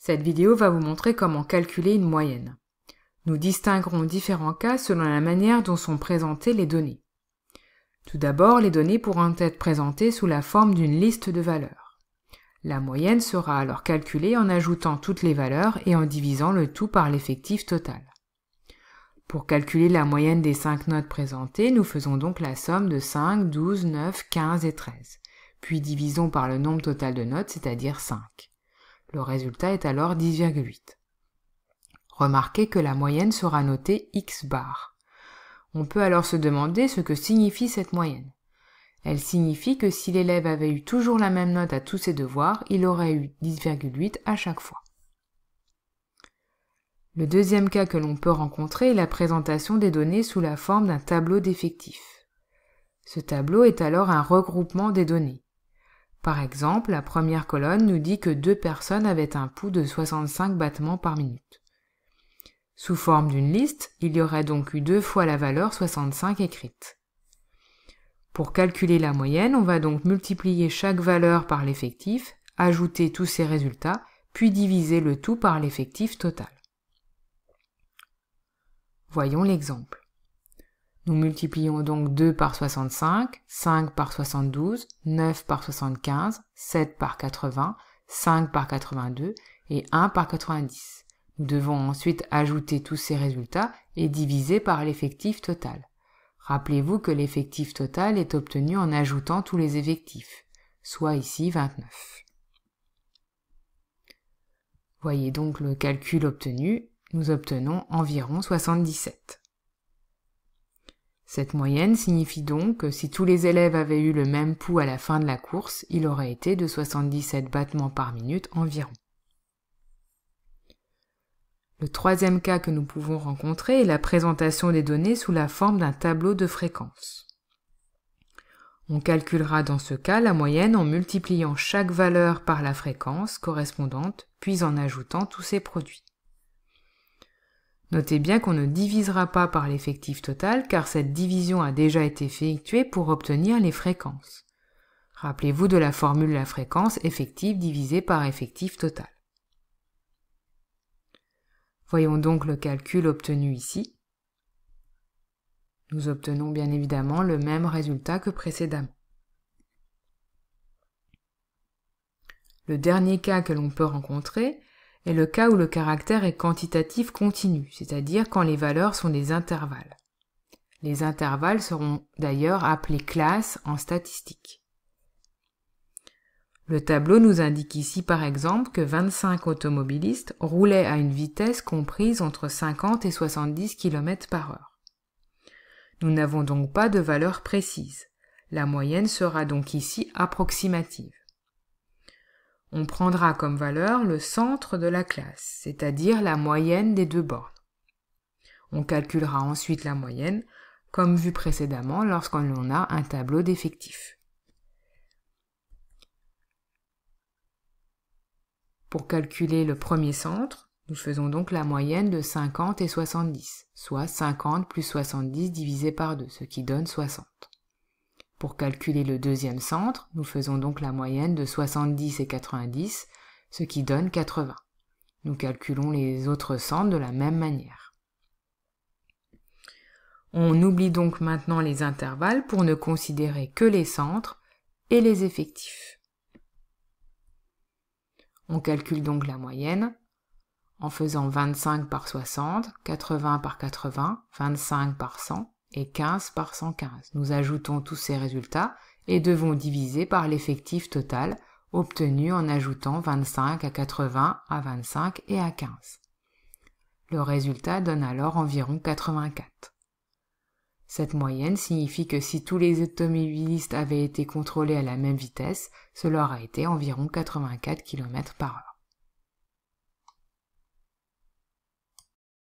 Cette vidéo va vous montrer comment calculer une moyenne. Nous distinguerons différents cas selon la manière dont sont présentées les données. Tout d'abord, les données pourront être présentées sous la forme d'une liste de valeurs. La moyenne sera alors calculée en ajoutant toutes les valeurs et en divisant le tout par l'effectif total. Pour calculer la moyenne des 5 notes présentées, nous faisons donc la somme de 5, 12, 9, 15 et 13, puis divisons par le nombre total de notes, c'est-à-dire 5. Le résultat est alors 10,8. Remarquez que la moyenne sera notée X bar. On peut alors se demander ce que signifie cette moyenne. Elle signifie que si l'élève avait eu toujours la même note à tous ses devoirs, il aurait eu 10,8 à chaque fois. Le deuxième cas que l'on peut rencontrer est la présentation des données sous la forme d'un tableau d'effectifs. Ce tableau est alors un regroupement des données. Par exemple, la première colonne nous dit que 2 personnes avaient un pouls de 65 battements par minute. Sous forme d'une liste, il y aurait donc eu 2 fois la valeur 65 écrite. Pour calculer la moyenne, on va donc multiplier chaque valeur par l'effectif, ajouter tous ces résultats, puis diviser le tout par l'effectif total. Voyons l'exemple. Nous multiplions donc 2 par 65, 5 par 72, 9 par 75, 7 par 80, 5 par 82 et 1 par 90. Nous devons ensuite ajouter tous ces résultats et diviser par l'effectif total. Rappelez-vous que l'effectif total est obtenu en ajoutant tous les effectifs, soit ici 29. Voyez donc le calcul obtenu, nous obtenons environ 77. Cette moyenne signifie donc que si tous les élèves avaient eu le même pouls à la fin de la course, il aurait été de 77 battements par minute environ. Le troisième cas que nous pouvons rencontrer est la présentation des données sous la forme d'un tableau de fréquences. On calculera dans ce cas la moyenne en multipliant chaque valeur par la fréquence correspondante, puis en ajoutant tous ces produits. Notez bien qu'on ne divisera pas par l'effectif total car cette division a déjà été effectuée pour obtenir les fréquences. Rappelez-vous de la formule la fréquence effective divisée par effectif total. Voyons donc le calcul obtenu ici. Nous obtenons bien évidemment le même résultat que précédemment. Le dernier cas que l'on peut rencontrer est le cas où le caractère est quantitatif continu, c'est-à-dire quand les valeurs sont des intervalles. Les intervalles seront d'ailleurs appelés classes en statistique. Le tableau nous indique ici par exemple que 25 automobilistes roulaient à une vitesse comprise entre 50 et 70 km/h. Nous n'avons donc pas de valeur précise. La moyenne sera donc ici approximative. On prendra comme valeur le centre de la classe, c'est-à-dire la moyenne des 2 bornes. On calculera ensuite la moyenne, comme vu précédemment lorsqu'on a un tableau d'effectifs. Pour calculer le premier centre, nous faisons donc la moyenne de 50 et 70, soit 50 plus 70 divisé par 2, ce qui donne 60. Pour calculer le deuxième centre, nous faisons donc la moyenne de 70 et 90, ce qui donne 80. Nous calculons les autres centres de la même manière. On oublie donc maintenant les intervalles pour ne considérer que les centres et les effectifs. On calcule donc la moyenne en faisant 25 par 60, 80 par 80, 25 par 100, et 15 par 115. Nous ajoutons tous ces résultats et devons diviser par l'effectif total obtenu en ajoutant 25 à 80, à 25 et à 15. Le résultat donne alors environ 84. Cette moyenne signifie que si tous les automobilistes avaient été contrôlés à la même vitesse, cela aurait été environ 84 km/h.